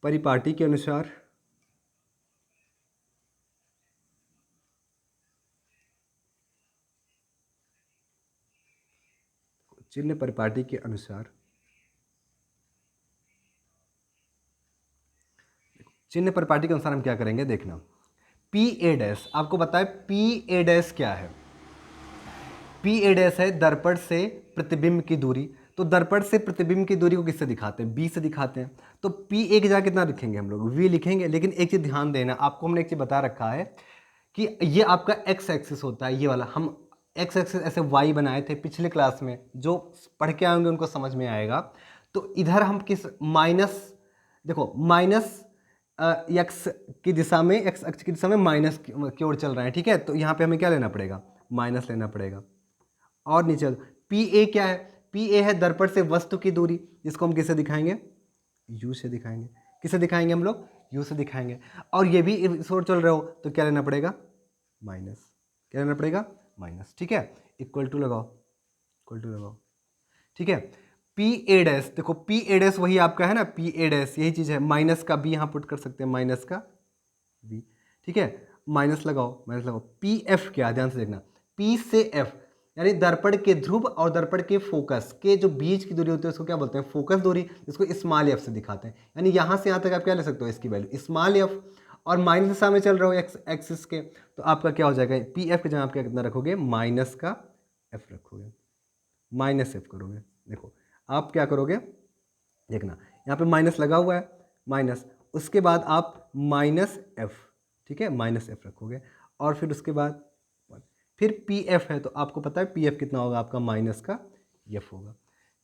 परिपाटी के अनुसार चिन्ह परिपाटी के अनुसार चिन्ह परिपाटी के अनुसार हम क्या करेंगे देखना, पी ए डैश आपको बताए, पी ए डैश क्या है, पी ए डैश है दर्पण से प्रतिबिंब की दूरी, तो दर्पण से प्रतिबिंब की दूरी को किससे दिखाते हैं, बी से दिखाते हैं, तो पी ए की जगह कितना लिखेंगे हम लोग, वी लिखेंगे। लेकिन एक चीज़ ध्यान देना, आपको हमने एक चीज़ बता रखा है कि ये आपका एक्स एक्सिस होता है, ये वाला हम एक्स एक्सिस ऐसे वाई बनाए थे पिछले क्लास में, जो पढ़ के आएंगे उनको समझ में आएगा। तो इधर हम किस माइनस, देखो माइनस एक्स की दिशा में, एक्स अक्ष की दिशा में माइनस की ओर चल रहे हैं, ठीक है, तो यहाँ पे हमें क्या लेना पड़ेगा, माइनस लेना पड़ेगा। और नीचे पी ए क्या है, पी ए है दर्पण से वस्तु की दूरी, जिसको हम किससे दिखाएंगे, यू से दिखाएंगे, किससे दिखाएंगे हम लोग, यू से दिखाएंगे। और ये भी इस ओर चल रहे हो तो क्या लेना पड़ेगा, माइनस, क्या लेना पड़ेगा, माइनस, ठीक है, इक्वल टू लगाओ, ठीक है। पी ए डैश, देखो पी ए डैश वही आपका है ना, पी ए डैश यही चीज़ है, माइनस का बी यहाँ पुट कर सकते हैं, माइनस का बी, ठीक है, माइनस लगाओ। पी एफ क्या, ध्यान से देखना, पी से एफ यानी दर्पण के ध्रुव और दर्पण के फोकस के जो बीच की दूरी होती है उसको क्या बोलते हैं, फोकस दूरी, जिसको स्मॉल एफ से दिखाते हैं। यानी यहाँ से यहाँ तक आप क्या ले सकते हो, इसकी वैल्यू स्मॉल एफ, और माइनस दिशा में चल रहे हो एक्स एक्सिस के, तो आपका क्या हो जाएगा, पी एफ के जगह आप क्या कितना रखोगे, माइनस का एफ रखोगे, माइनस एफ करोगे। देखो आप क्या करोगे, देखना यहाँ पे माइनस लगा हुआ है, माइनस, उसके बाद आप माइनस एफ, ठीक है, माइनस एफ रखोगे, और फिर उसके बाद फिर पी एफ है, तो आपको पता है पी एफ कितना होगा आपका, माइनस का एफ होगा,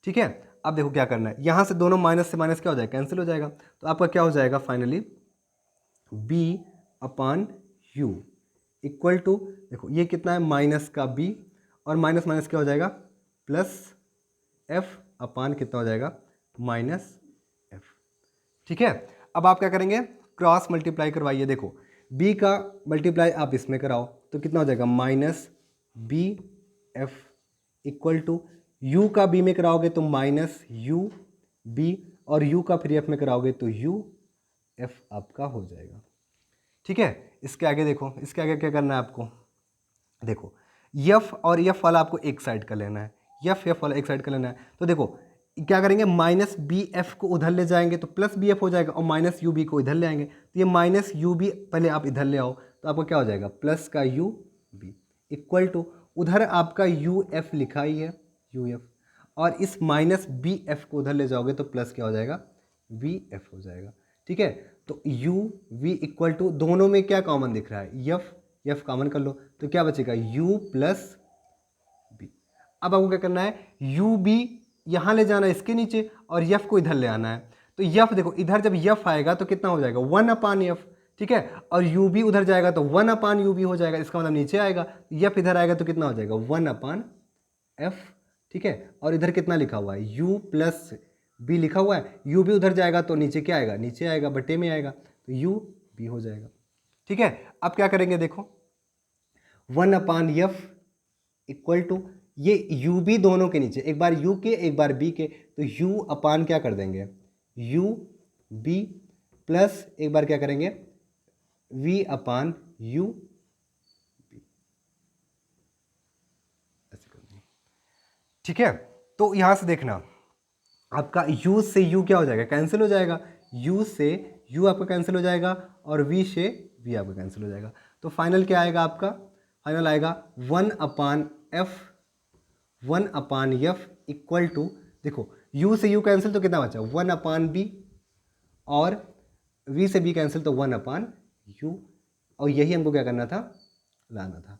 ठीक है। अब देखो क्या करना है, यहाँ से दोनों माइनस से माइनस क्या हो जाएगा, कैंसिल हो जाएगा, तो आपका क्या हो जाएगा finally, B upon U equal to, देखो ये कितना है, माइनस का बी, और माइनस माइनस क्या हो जाएगा, प्लस एफ अपान कितना हो जाएगा, माइनस एफ, ठीक है। अब आप क्या करेंगे, क्रॉस मल्टीप्लाई करवाइए, देखो b का मल्टीप्लाई आप इसमें कराओ तो कितना हो जाएगा, minus B F equal to U का b में कराओगे तो माइनस यू बी, और u का फिर f में कराओगे तो यू एफ आपका हो जाएगा, ठीक है। इसके आगे देखो, इसके आगे क्या करना है आपको, देखो यफ और यफ वाला आपको एक साइड का लेना है, यफ वाला एक साइड का लेना है, तो देखो क्या करेंगे, माइनस बी एफ को उधर ले जाएंगे तो प्लस बी एफ हो जाएगा, और माइनस यू बी को इधर ले आएंगे तो ये माइनस यू बी पहले आप इधर ले आओ, तो आपको क्या हो जाएगा, प्लस का यू बी इक्वल टू, उधर आपका यू एफ लिखा ही है, यू एफ, और इस माइनस बी एफ को उधर ले जाओगे तो प्लस क्या हो जाएगा, वी एफ हो जाएगा, ठीक है। तो यू वी इक्वल टू, दोनों में क्या कॉमन दिख रहा है, यफ कॉमन कर लो तो क्या बचेगा, u प्लस बी। अब आपको क्या करना है, यू बी यहाँ ले जाना है इसके नीचे, और यफ को इधर ले आना है, तो यफ देखो इधर जब यफ आएगा तो कितना हो जाएगा, 1 अपान यफ, ठीक है, और यू बी उधर जाएगा तो 1 अपान यू बी हो जाएगा, इसका मतलब नीचे आएगा, यफ इधर आएगा तो कितना हो जाएगा, 1 अपान एफ, ठीक है, और इधर कितना लिखा हुआ है, u प्लस बी लिखा हुआ है, u भी उधर जाएगा तो नीचे क्या आएगा, नीचे आएगा, बटे में आएगा, तो u b हो जाएगा। ठीक है, अब क्या करेंगे, देखो 1/f इक्वल टू, ये u b दोनों के नीचे, एक बार u के एक बार b के, तो u अपान क्या कर देंगे, u b प्लस एक बार क्या करेंगे v अपान u b, ऐसे कर देंगे। ठीक है, तो यहां से देखना आपका u से u क्या हो जाएगा, कैंसिल हो जाएगा, u से u आपका कैंसिल हो जाएगा और v से v आपका कैंसिल हो जाएगा। तो फाइनल क्या आएगा आपका, फाइनल आएगा 1/f इक्वल टू, देखो u से u कैंसिल तो कितना बचा, 1/b, और v से b कैंसिल तो 1/u, और यही हमको क्या करना था, लाना था।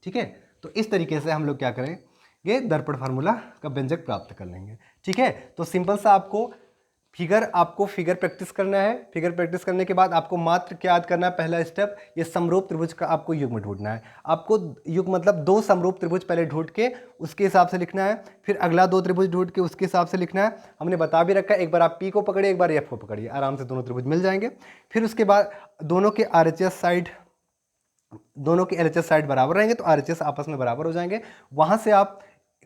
ठीक है, तो इस तरीके से हम लोग क्या करेंगे, दर्पण फार्मूला का व्यंजक प्राप्त कर लेंगे। ठीक है, तो सिंपल सा आपको फिगर प्रैक्टिस करना है। फिगर प्रैक्टिस करने के बाद आपको मात्र क्या याद करना है, पहला स्टेप, ये समरूप त्रिभुज का आपको युग्म ढूंढना है। आपको युग्म मतलब 2 समरूप त्रिभुज पहले ढूंढ के उसके हिसाब से लिखना है, फिर अगला 2 त्रिभुज ढूंढ के उसके हिसाब से लिखना है। हमने बता भी रखा है, एक बार आप P को पकड़िए, एक बार F को पकड़िए, आराम से दोनों त्रिभुज मिल जाएंगे। फिर उसके बाद दोनों के LHS साइड बराबर रहेंगे, तो RHS आपस में बराबर हो जाएंगे। वहां से आप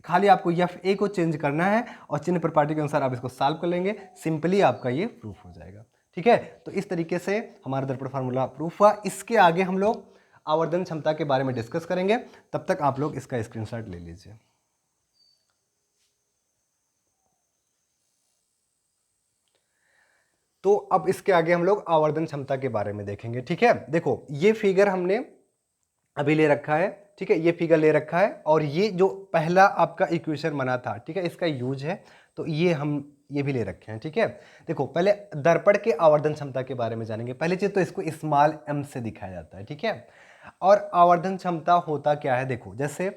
खाली आपको FA को चेंज करना है और चिन्ह प्रॉपर्टी के अनुसार आप इसको सॉल्व कर लेंगे, सिंपली आपका ये प्रूफ हो जाएगा। ठीक है, तो इस तरीके से हमारा दर्पण फार्मूला प्रूफ हुआ। इसके आगे हम लोग आवर्धन क्षमता के बारे में डिस्कस करेंगे, तब तक आप लोग इसका स्क्रीनशॉट ले लीजिए। तो अब इसके आगे हम लोग आवर्धन क्षमता के बारे में देखेंगे। ठीक है, देखो ये फिगर हमने अभी ले रखा है। ठीक है, ये फिगर ले रखा है, और ये जो पहला आपका इक्वेशन बना था, ठीक है, इसका यूज है, तो ये हम ये भी ले रखे हैं। ठीक है, देखो पहले दर्पण के आवर्धन क्षमता के बारे में जानेंगे। पहली चीज तो इसको स्मॉल m से दिखाया जाता है। ठीक है, और आवर्धन क्षमता होता क्या है, देखो जैसे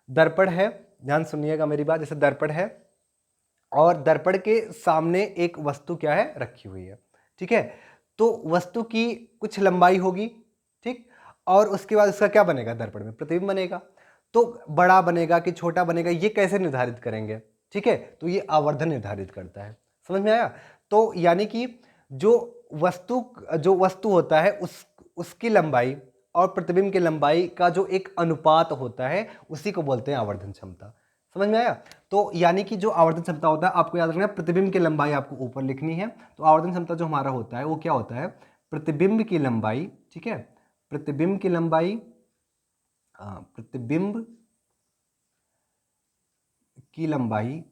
दर्पण है, ध्यान सुनिएगा मेरी बात, जैसे दर्पण है और दर्पण के सामने एक वस्तु क्या है, रखी हुई है। ठीक है, तो वस्तु की कुछ लंबाई होगी, ठीक, और उसके बाद उसका क्या बनेगा, दर्पण में प्रतिबिंब बनेगा। तो बड़ा बनेगा कि छोटा बनेगा, ये कैसे निर्धारित करेंगे। ठीक है, तो ये आवर्धन निर्धारित करता है। समझ में आया। तो यानी कि जो वस्तु होता है उसकी लंबाई और प्रतिबिंब की लंबाई का जो एक अनुपात होता है, उसी को बोलते हैं आवर्धन क्षमता। समझ में आया। तो यानी कि जो आवर्धन क्षमता होता है, आपको याद रखना है, प्रतिबिंब की लंबाई आपको ऊपर लिखनी है। तो आवर्धन क्षमता जो हमारा होता है वो क्या होता है, प्रतिबिंब की लंबाई, ठीक है, प्रतिबिंब की लंबाई, प्रतिबिंब की लंबाई,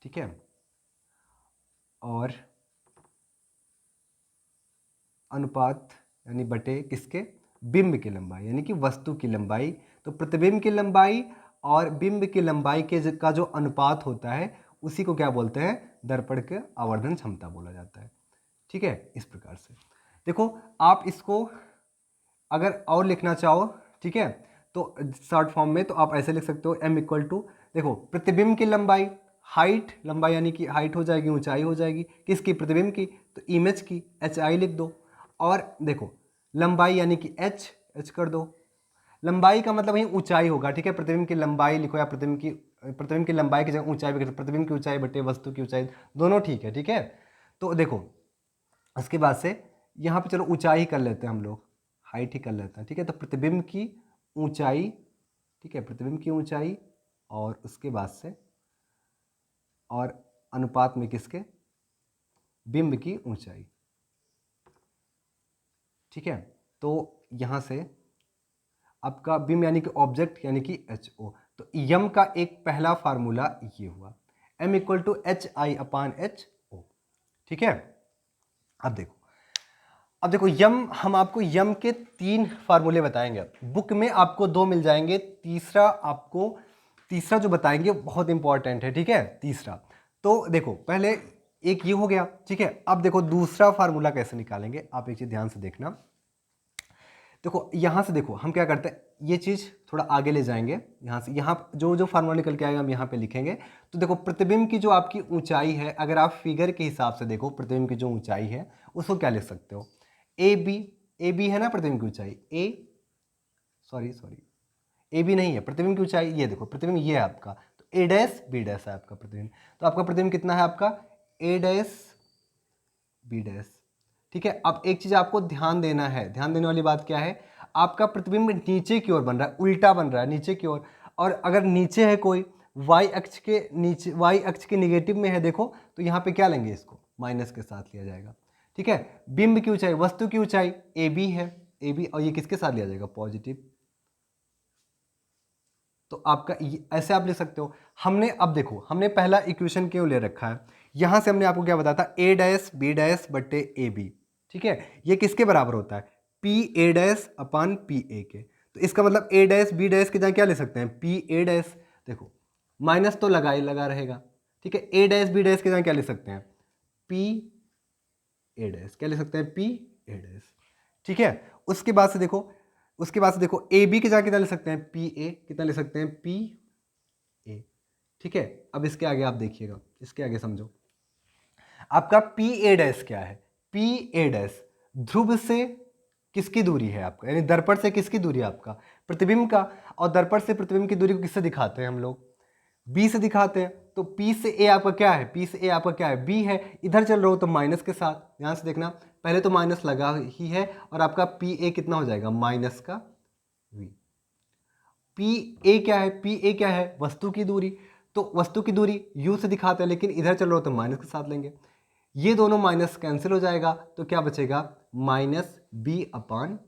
ठीक है, और अनुपात यानी बटे किसके, बिंब की लंबाई यानी कि वस्तु की लंबाई। तो प्रतिबिंब की लंबाई और बिंब की लंबाई का जो अनुपात होता है, उसी को क्या बोलते हैं, दर्पण के आवर्धन क्षमता बोला जाता है। ठीक है, इस प्रकार से देखो आप इसको अगर और लिखना चाहो, ठीक है, तो शॉर्ट फॉर्म में तो आप ऐसे लिख सकते हो, m इक्वल टू, देखो प्रतिबिंब की लंबाई, हाइट, लंबाई यानी कि हाइट हो जाएगी, ऊंचाई हो जाएगी, किसकी, प्रतिबिंब की, तो इमेज की HI लिख दो। और देखो लंबाई यानी कि h कर दो। लंबाई का मतलब वही ऊंचाई होगा। ठीक है, प्रतिबिंब की लंबाई लिखो या प्रतिबिंब की लंबाई की जगह ऊंचाई भी, प्रतिबिंब की ऊंचाई बटे वस्तु की ऊंचाई, दोनों ठीक है। ठीक है, तो देखो उसके बाद से यहाँ पे चलो ऊंचाई ही कर लेते हैं हम लोग, हाइट ही कर लेते हैं। ठीक है, तो प्रतिबिंब की ऊंचाई, ठीक है, प्रतिबिंब की ऊंचाई और उसके बाद से और अनुपात में किसके, बिंब की ऊंचाई। ठीक है, तो यहाँ से आपका बिंब यानी कि ऑब्जेक्ट यानी कि HO। तो यम का एक पहला फार्मूला ये हुआ, m इक्वल टू HI/HO। ठीक है, अब देखो यम, हम आपको यम के 3 फार्मूले बताएंगे। बुक में आपको 2 मिल जाएंगे, तीसरा जो बताएंगे बहुत इंपॉर्टेंट है। ठीक है, तीसरा तो देखो पहले एक ये हो गया। ठीक है, अब देखो दूसरा फार्मूला कैसे निकालेंगे, आप एक चीज ध्यान से देखना। देखो यहां से देखो हम क्या करते हैं, ये चीज थोड़ा आगे ले जाएंगे, यहां से यहाँ जो फार्मूला निकल के आएगा हम यहाँ पे लिखेंगे। तो देखो प्रतिबिंब की जो आपकी ऊंचाई है, अगर आप फिगर के हिसाब से देखो प्रतिबिंब की जो ऊंचाई है उसको क्या लिख सकते हो, ए बी है ना प्रतिबिंब की ऊंचाई, सॉरी ए बी नहीं है प्रतिबिंब की ऊंचाई, ये देखो प्रतिबिंब ये है आपका, तो ए डैश बी डैश है आपका प्रतिबिंब। तो आपका प्रतिबिंब कितना है आपका ए डैश बी डैश। ठीक है, अब एक चीज आपको ध्यान देना है, ध्यान देने वाली बात क्या है, आपका प्रतिबिंब नीचे की ओर बन रहा है, उल्टा बन रहा है नीचे की ओर। और अगर नीचे है कोई y अक्ष के नीचे, y अक्ष के निगेटिव में है देखो, तो यहाँ पे क्या लेंगे, इसको माइनस के साथ लिया जाएगा। ठीक है, बिंब की ऊंचाई, वस्तु की ऊंचाई ए बी है, ए बी, और ये किसके साथ लिया जाएगा, पॉजिटिव। तो आपका ऐसे आप लिख सकते हो। हमने अब देखो, हमने पहला इक्वेशन क्यों ले रखा है, यहां से हमने आपको क्या बताया था, ए डैश बी डैश बटे ए बी। ठीक है, ये किसके बराबर होता है, P A dash upon P ए के। तो इसका मतलब ए डैश बी डैश की जगह क्या ले सकते हैं, पी ए डैश। देखो माइनस तो लगा ही लगा रहेगा। ठीक है, ए डैश बी डैश की जगह क्या ले सकते हैं, पी ए डैश, क्या ले सकते हैं, पी ए डैश। ठीक है, उसके बाद से देखो, उसके बाद से देखो ए बी की जगह कितना ले सकते हैं, पी ए, कितना ले सकते हैं, पी ए। ठीक है, अब इसके आगे आप देखिएगा, इसके आगे समझो, आपका पी ए डैश क्या है, पी ए डैश ध्रुव से किसकी दूरी है आपका, यानी दर्पण से किसकी दूरी है आपका, प्रतिबिंब का। और दर्पण से प्रतिबिंब की दूरी को किससे दिखाते हैं हम लोग, बी से दिखाते हैं। तो पी से ए आपका क्या है, पी से ए आपका क्या है, बी है। इधर चल रहा हो तो माइनस के साथ, ध्यान से देखना, पहले तो माइनस लगा ही है, और आपका पी ए कितना हो जाएगा, माइनस का वी। पी ए क्या है, पी ए क्या है, वस्तु की दूरी। तो वस्तु की दूरी यू से दिखाते हैं, लेकिन इधर चल रहा हो तो माइनस के साथ लेंगे, ये दोनों माइनस कैंसिल हो जाएगा, तो क्या बचेगा, माइनस बी अपान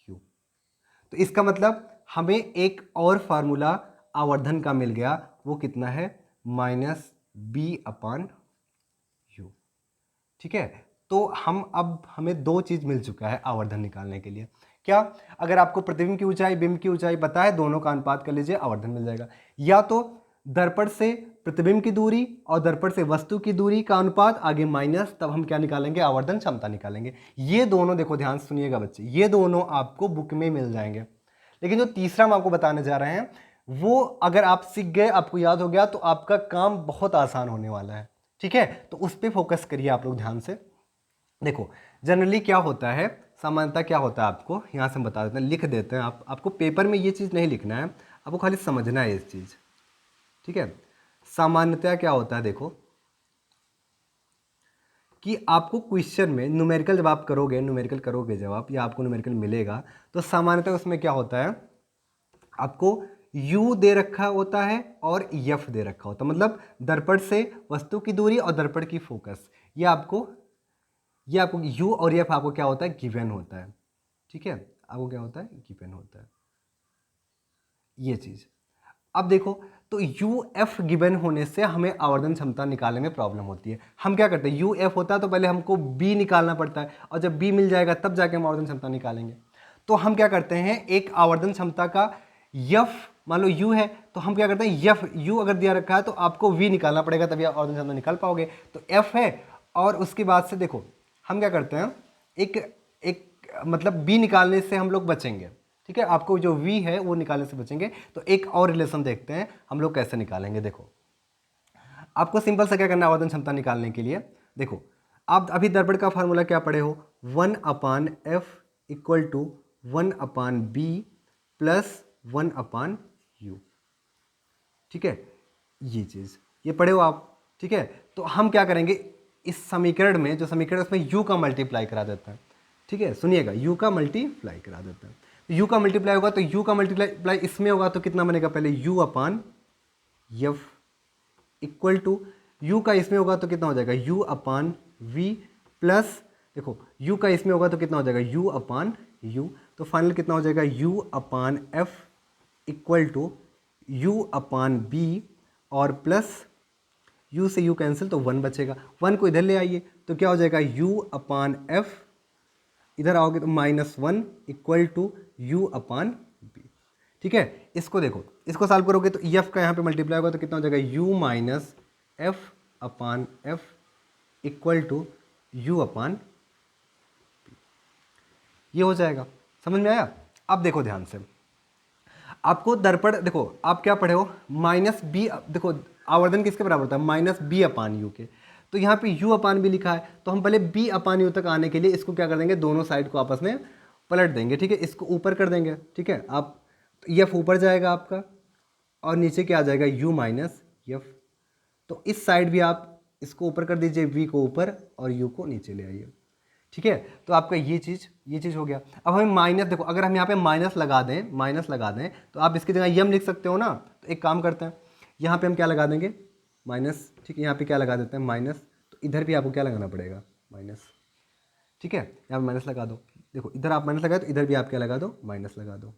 यू। तो इसका मतलब हमें एक और फार्मूला आवर्धन का मिल गया, वो कितना है, माइनस बी अपान यू। ठीक है, तो हम अब हमें दो चीज मिल चुका है आवर्धन निकालने के लिए। क्या, अगर आपको प्रतिबिंब की ऊंचाई बिंब की ऊंचाई पता है, दोनों का अनुपात कर लीजिए, आवर्धन मिल जाएगा। या तो दर्पण से प्रतिबिंब की दूरी और दर्पण से वस्तु की दूरी का अनुपात आगे माइनस, तब हम क्या निकालेंगे, आवर्धन क्षमता निकालेंगे। ये दोनों देखो, ध्यान से सुनिएगा बच्चे, ये दोनों आपको बुक में मिल जाएंगे। लेकिन जो तीसरा हम आपको बताने जा रहे हैं, वो अगर आप सीख गए, आपको याद हो गया, तो आपका काम बहुत आसान होने वाला है। ठीक है, तो उस पर फोकस करिए आप लोग ध्यान से। देखो जनरली क्या होता है, सामान्यतः क्या होता है, आपको यहाँ से हम बता देते हैं, लिख देते हैं। आपको पेपर में ये चीज़ नहीं लिखना है, आपको खाली समझना है इस चीज़। ठीक है, सामान्यतः क्या होता है, देखो कि आपको क्वेश्चन में न्यूमेरिकल जब आप करोगे, न्यूमेरिकल करोगे जब आप, या आपको न्यूमेरिकल मिलेगा, तो सामान्यतः उसमें क्या होता है, आपको u दे रखा होता है और f दे रखा होता है, मतलब दर्पण से वस्तु की दूरी और दर्पण की फोकस, ये आपको u और f आपको क्या होता है, गिवन होता है। ठीक है, आपको क्या होता है, गिवन होता है ये चीज। अब देखो, तो यू एफ गिवन होने से हमें आवर्धन क्षमता निकालने में प्रॉब्लम होती है। हम क्या करते हैं, यू एफ होता है तो पहले हमको बी निकालना पड़ता है, और जब बी मिल जाएगा तब जाके हम आवर्धन क्षमता निकालेंगे। तो हम क्या करते हैं, एक आवर्धन क्षमता का यफ, मान लो यू है, तो हम क्या करते हैं, यफ यू अगर दिया रखा है तो आपको वी निकालना पड़ेगा, तभी आप आवर्धन क्षमता निकाल पाओगे। तो एफ है, और उसके बाद से देखो हम क्या करते हैं, एक मतलब बी निकालने से हम लोग बचेंगे। ठीक है, आपको जो v है वो निकालने से बचेंगे। तो एक और रिलेशन देखते हैं हम लोग कैसे निकालेंगे। देखो आपको सिंपल सा क्या करना है, आवर्धन क्षमता निकालने के लिए, देखो आप अभी दर्पण का फार्मूला क्या पढ़े हो, 1/f equal to 1/b plus 1/u। ठीक है, ये चीज़ ये पढ़े हो आप। ठीक है, तो हम क्या करेंगे, इस समीकरण में, जो समीकरण उसमें u का मल्टीप्लाई करा देता है। ठीक है, सुनिएगा, u का मल्टीप्लाई करा देता है। u का मल्टीप्लाई होगा तो u का मल्टीप्लाई इसमें होगा तो कितना बनेगा, पहले u upon F equal to u का इसमें होगा तो कितना हो जाएगा, u अपान v प्लस, देखो u का इसमें होगा तो कितना हो जाएगा, u अपान u। तो फाइनल कितना हो जाएगा, u upon f equal to u upon b और प्लस u से u कैंसिल तो 1 बचेगा। 1 को इधर ले आइए तो क्या हो जाएगा, u अपान f, इधर आओगे तो -1 equal to u upon B. ठीक है, इसको देखो, इसको सॉल्व करोगे तो एफ का यहाँ पे मल्टीप्लाई होगा तो कितना हो जाएगा, u minus F upon F equal to u upon B. ये हो जाएगा, समझ में आया। अब देखो ध्यान से, आपको दर्पण, देखो आप क्या पढ़े हो, -b, देखो आवर्धन किसके बराबर होता है, -b अपान यू के। तो यहाँ पे u अपान भी लिखा है, तो हम पहले b अपान यू तक आने के लिए इसको क्या कर देंगे, दोनों साइड को आपस में पलट देंगे। ठीक है, इसको ऊपर कर देंगे। ठीक है, आप तो एफ ऊपर जाएगा आपका, और नीचे क्या आ जाएगा, u माइनस यफ। तो इस साइड भी आप इसको ऊपर कर दीजिए, v को ऊपर और u को नीचे ले आइए, ठीक है। तो आपका ये चीज़ हो गया। अब हमें माइनस, देखो अगर हम यहाँ पे माइनस लगा दें तो आप इसकी जगह यम लिख सकते हो ना। तो एक काम करते हैं, यहाँ पे हम क्या लगा देंगे, माइनस, ठीक है। यहाँ पे क्या लगा देते हैं, माइनस। तो इधर भी आपको क्या लगाना पड़ेगा, माइनस, ठीक है। यहाँ पे माइनस लगा दो, देखो इधर आप माइनस लगाए तो इधर भी आप क्या लगा दो, माइनस लगा दो,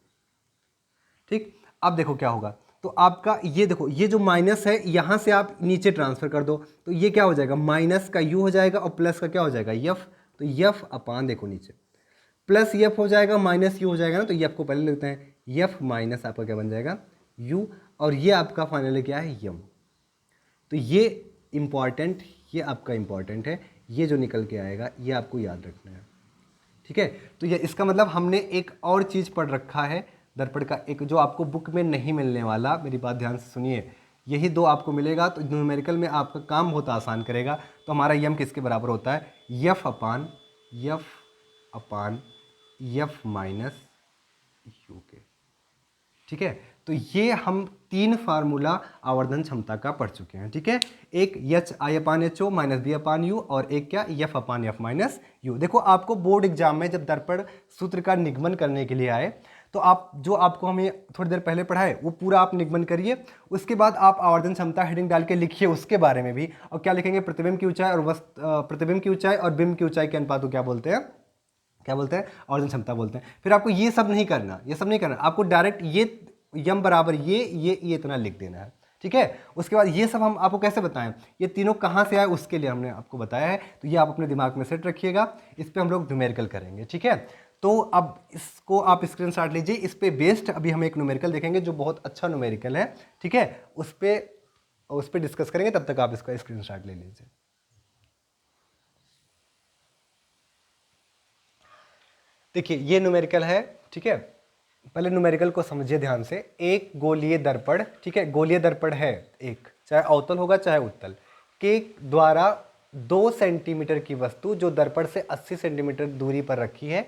ठीक। अब देखो क्या होगा, तो आपका ये देखो, ये जो माइनस है यहाँ से आप नीचे ट्रांसफर कर दो, तो ये क्या हो जाएगा, माइनस का यू हो जाएगा और प्लस का क्या हो जाएगा, यफ। तो यफ अपान, देखो नीचे प्लस यफ हो जाएगा, माइनस यू हो जाएगा ना। तो यफ को पहले लिखते हैं, यफ माइनस आपका क्या बन जाएगा, यू, और ये आपका फाइनली क्या है, यम। तो ये इंपॉर्टेंट, ये आपका इंपॉर्टेंट है, ये जो निकल के आएगा ये आपको याद रखना है, ठीक है। तो ये इसका मतलब हमने एक और चीज़ पढ़ रखा है दर्पण का, एक जो आपको बुक में नहीं मिलने वाला, मेरी बात ध्यान से सुनिए, यही दो आपको मिलेगा। तो न्यूमेरिकल में आपका काम बहुत आसान करेगा। तो हमारा यम किसके बराबर होता है, F upon F minus you के, ठीक है। तो ये हम 3 फार्मूला आवर्धन क्षमता का पढ़ चुके हैं, ठीक है। एक H I upon H O minus B upon U, और एक क्या, F upon F minus U. देखो आपको बोर्ड एग्जाम में जब दर्पण सूत्र का निगमन करने के लिए आए, तो आप जो आपको हमें थोड़ी देर पहले पढ़ाए वो पूरा आप निगमन करिए। उसके बाद आप आवर्धन क्षमता हेडिंग डाल के लिखिए उसके बारे में भी, और क्या लिखेंगे, प्रतिबिंब की ऊंचाई और प्रतिबिंब की ऊंचाई और बिंब की ऊंचाई के अनुपात को क्या बोलते हैं, आवर्धन क्षमता बोलते हैं। फिर आपको ये सब नहीं करना, आपको डायरेक्ट ये यम बराबर ये इतना लिख देना है, ठीक है। उसके बाद ये सब हम आपको कैसे बताएं, ये तीनों कहाँ से आए उसके लिए हमने आपको बताया है। तो ये आप अपने दिमाग में सेट रखिएगा, इस पर हम लोग न्यूमेरिकल करेंगे, ठीक है। तो अब इसको आप स्क्रीनशॉट लीजिए, इस पे बेस्ड अभी हम एक न्यूमेरिकल देखेंगे जो बहुत अच्छा न्यूमेरिकल है, ठीक है। उस पर डिस्कस करेंगे, तब तक आप इसका स्क्रीनशॉट ले लीजिए। देखिए ये न्यूमेरिकल है, ठीक है। पहले न्यूमेरिकल को समझिए ध्यान से। एक गोलीय दर्पण, ठीक है, गोलीय दर्पण है एक, चाहे अवतल होगा चाहे उत्तल, के द्वारा 2 सेंटीमीटर की वस्तु जो दर्पण से 80 सेंटीमीटर दूरी पर रखी है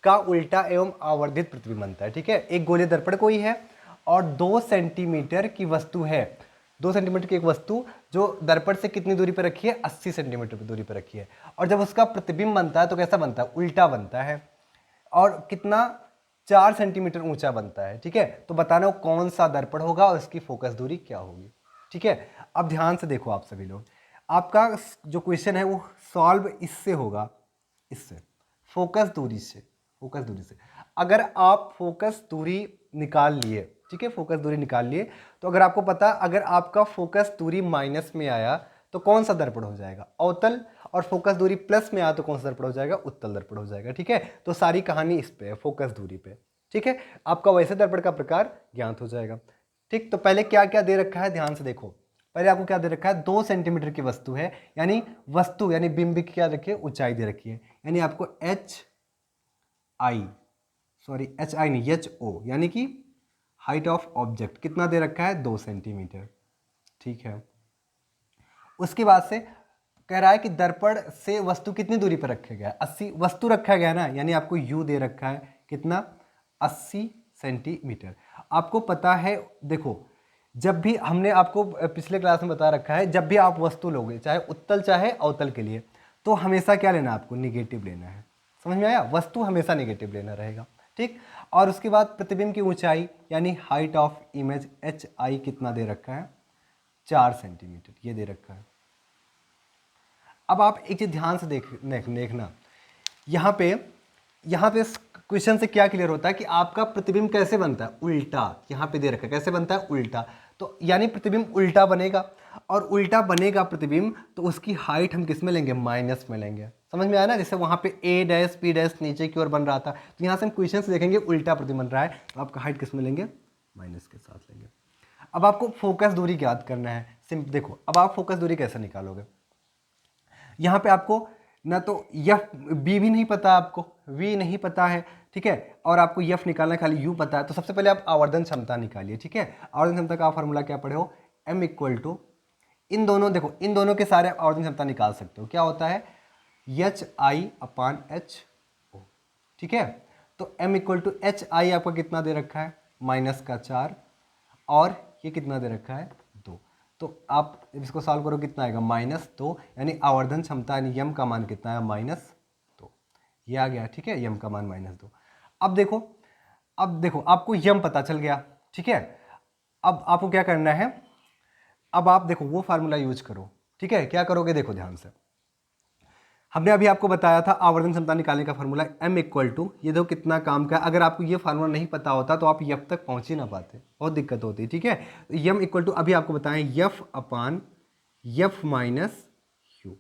का उल्टा एवं आवर्धित प्रतिबिंब बनता है, ठीक है। एक गोलीय दर्पण कोई है और 2 सेंटीमीटर की वस्तु है, 2 सेंटीमीटर की एक वस्तु जो दर्पण से कितनी दूरी पर रखी है, 80 सेंटीमीटर की दूरी पर रखी है, और जब उसका प्रतिबिंब बनता है तो कैसा बनता है, उल्टा बनता है, और कितना, 4 सेंटीमीटर ऊंचा बनता है, ठीक है। तो बताना वो कौन सा दर्पण होगा और इसकी फोकस दूरी क्या होगी, ठीक है। अब ध्यान से देखो आप सभी लोग, आपका जो क्वेश्चन है वो सॉल्व इससे होगा, इससे फोकस दूरी से, अगर आप फोकस दूरी निकाल लिए, ठीक है, फोकस दूरी निकाल लिए, तो अगर आपको पता, अगर आपका फोकस दूरी माइनस में आया तो कौन सा दर्पण हो जाएगा, अवतल, और फोकस दूरी प्लस में आया तो कौन सा दर्पण हो जाएगा, उत्तल दर्पण हो जाएगा, ठीक है। तो सारी कहानी इस पे है, फोकस दूरी पे, ठीक है। आपका वैसे दर्पण का प्रकार ज्ञात हो जाएगा, ठीक। तो पहले क्या क्या दे रखा है, ध्यान से देखो। पहले आपको क्या दे रखा है, 2 सेंटीमीटर की वस्तु है, यानी वस्तु यानी बिंब की क्या रखी है, ऊंचाई दे रखी है, यानी आपको एच आई नहीं, एच ओ, यानी कि हाइट ऑफ ऑब्जेक्ट कितना दे रखा है, 2 सेंटीमीटर, ठीक है। उसके बाद से कह रहा है कि दर्पण से वस्तु कितनी दूरी पर रखा गया है, 80, वस्तु रखा गया ना, यानी आपको यू दे रखा है कितना, 80 सेंटीमीटर। आपको पता है, देखो जब भी हमने आपको पिछले क्लास में बता रखा है, जब भी आप वस्तु लोगे चाहे उत्तल चाहे अवतल के लिए, तो हमेशा क्या लेना, आपको निगेटिव लेना है, समझ में आया, वस्तु हमेशा निगेटिव लेना रहेगा, ठीक। और उसके बाद प्रतिबिंब की ऊंचाई यानी height of image H I कितना दे रखा है, 4 सेंटीमीटर, ये दे रखा है। अब आप एक चीज ध्यान से देखना, यहाँ पे क्वेश्चन से क्या क्लियर होता है कि आपका प्रतिबिंब कैसे बनता है, उल्टा, यहाँ पे दे रखा है कैसे बनता है, उल्टा। तो यानी प्रतिबिंब उल्टा बनेगा, और उल्टा बनेगा प्रतिबिंब, तो उसकी हाइट हम किस में लेंगे, माइनस में लेंगे, समझ में आया ना। जैसे वहाँ पे ए डैश पी डैश नीचे की ओर बन रहा था, तो यहाँ से हम क्वेश्चन से देखेंगे उल्टा प्रतिबिंब बन रहा है, तो आपका हाइट किस में लेंगे, माइनस के साथ लेंगे। अब आपको फोकस दूरी ज्ञात करना है, सिंपल देखो, अब आप फोकस दूरी कैसे निकालोगे, यहाँ पे आपको ना तो यफ बी भी नहीं पता, आपको वी नहीं पता है, ठीक है, और आपको यफ निकालना, खाली यू पता है। तो सबसे पहले आप आवर्धन क्षमता निकालिए, ठीक है। आवर्धन क्षमता का फार्मूला क्या पढ़े हो, m इक्वल टू, इन दोनों, देखो इन दोनों के सारे आवर्धन क्षमता निकाल सकते हो, क्या होता है, एच आई अपान एच ओ, ठीक है। तो m equal to H I आपका कितना दे रखा है, -4, और ये कितना दे रखा है, 2। तो आप इसको सॉल्व करो कितना आएगा -2, यानी आवर्धन क्षमता यानी यम का मान कितना है -2, ये आ गया। ठीक है, यम का मान -2। अब देखो आपको यम पता चल गया। ठीक है, अब आपको क्या करना है, अब आप देखो वो फार्मूला यूज करो। ठीक है, क्या करोगे देखो ध्यान से, हमने अभी आपको बताया था आवर्धन क्षमता निकालने का फार्मूला m इक्वल टू, ये देखो कितना काम का। अगर आपको ये फार्मूला नहीं पता होता तो आप यफ तक पहुंच ही ना पाते, बहुत दिक्कत होती। ठीक है, तो m इक्वल टू अभी आपको बताएं F upon F minus you,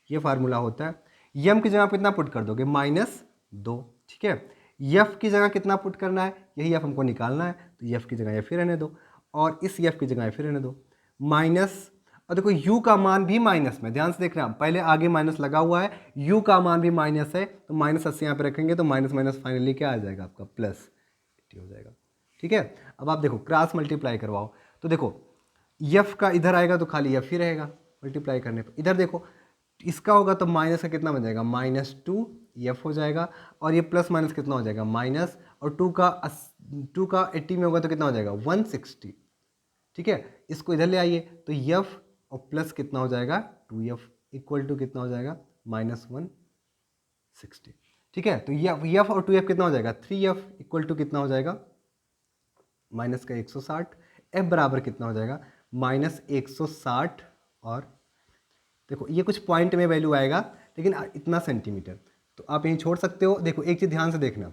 ये फार्मूला होता है। यम की जगह आप कितना पुट कर दोगे -2। ठीक है, यफ की जगह कितना पुट करना है, यही यफ हमको निकालना है, तो यफ की जगह यफ ही रहने दो और इस यफ की जगह यफ ही रहने दो माइनस। और देखो u का मान भी माइनस में, ध्यान से देखना, पहले आगे माइनस लगा हुआ है, u का मान भी माइनस है, तो -80 यहाँ पे रखेंगे तो माइनस माइनस फाइनली क्या आ जाएगा आपका +80 हो जाएगा। ठीक है, अब आप देखो क्रॉस मल्टीप्लाई करवाओ, तो देखो यफ का इधर आएगा तो खाली यफ ही रहेगा मल्टीप्लाई करने पर। इधर देखो इसका होगा तो माइनस का कितना बन जाएगा -2 यफ हो जाएगा, और ये प्लस माइनस कितना हो जाएगा माइनस, और 2 का 80 में होगा तो कितना हो जाएगा 160। ठीक है, इसको इधर ले आइए तो यफ और प्लस कितना हो जाएगा 2f इक्वल टू कितना हो जाएगा -160। ठीक है, तो यफ और 2f कितना हो जाएगा 3f इक्वल टू कितना हो जाएगा माइनस का 160, f बराबर कितना हो जाएगा -160। और देखो ये कुछ पॉइंट में वैल्यू आएगा लेकिन इतना सेंटीमीटर, तो आप यहीं छोड़ सकते हो। देखो एक चीज़ ध्यान से देखना,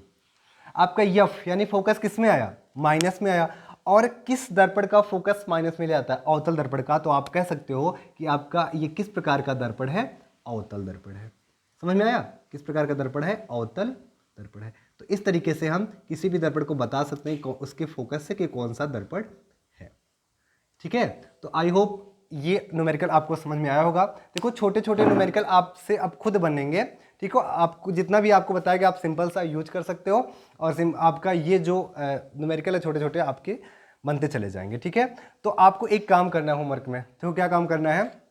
आपका यफ यानी फोकस किस में आया माइनस में आया, और किस दर्पण का फोकस माइनस में ले आता है अवतल दर्पण का, तो आप कह सकते हो कि आपका ये किस प्रकार का दर्पण है अवतल दर्पण है। समझ में आया, किस प्रकार का दर्पण है अवतल दर्पण है। तो इस तरीके से हम किसी भी दर्पण को बता सकते हैं उसके फोकस से कि कौन सा दर्पण है। ठीक है, तो आई होप ये न्यूमेरिकल आपको समझ में आया होगा। देखो छोटे छोटे न्यूमेरिकल आपसे अब खुद बनेंगे। ठीक हो, आपको जितना भी आपको बताया कि आप सिंपल सा यूज कर सकते हो, और आपका ये जो न्यूमेरिकल है छोटे छोटे आपके बनते चले जाएंगे। ठीक है, तो आपको एक काम करना है होमवर्क में, तो क्या काम करना है,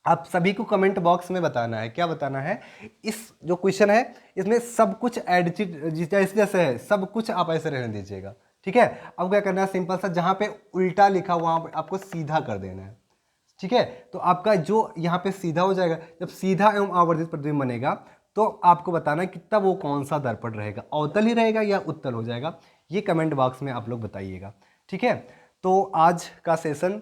आप सभी को कमेंट बॉक्स में बताना है। क्या बताना है, इस जो क्वेश्चन है इसमें सब कुछ जैसे जैसे है सब कुछ आप ऐसे रहने दीजिएगा। ठीक है, अब क्या करना है सिंपल सा, जहां पे उल्टा लिखा वहां पे आपको सीधा कर देना है। ठीक है, तो आपका जो यहाँ पे सीधा हो जाएगा, जब सीधा एवं आवर्धित प्रतिबिंब बनेगा तो आपको बताना है कितना वो कौन सा दर्पण रहेगा, अवतल ही रहेगा या उत्तल हो जाएगा, ये कमेंट बॉक्स में आप लोग बताइएगा। ठीक है, तो आज का सेशन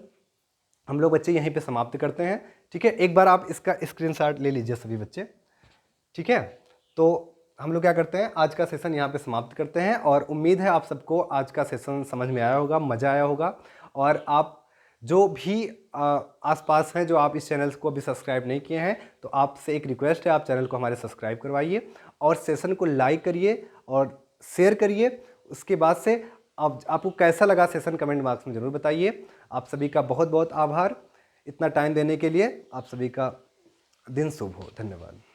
हम लोग बच्चे यहीं पे समाप्त करते हैं। ठीक है, एक बार आप इसका स्क्रीनशॉट ले लीजिए सभी बच्चे। ठीक है, तो हम लोग क्या करते हैं आज का सेशन यहाँ पे समाप्त करते हैं, और उम्मीद है आप सबको आज का सेशन समझ में आया होगा, मज़ा आया होगा। और आप जो भी आसपास हैं जो आप इस चैनल को अभी सब्सक्राइब नहीं किए हैं, तो आपसे एक रिक्वेस्ट है, आप चैनल को हमारे सब्सक्राइब करवाइए और सेशन को लाइक करिए और शेयर करिए। उसके बाद से अब आपको कैसा लगा सेशन कमेंट बॉक्स में ज़रूर बताइए। आप सभी का बहुत बहुत आभार इतना टाइम देने के लिए। आप सभी का दिन शुभ हो। धन्यवाद।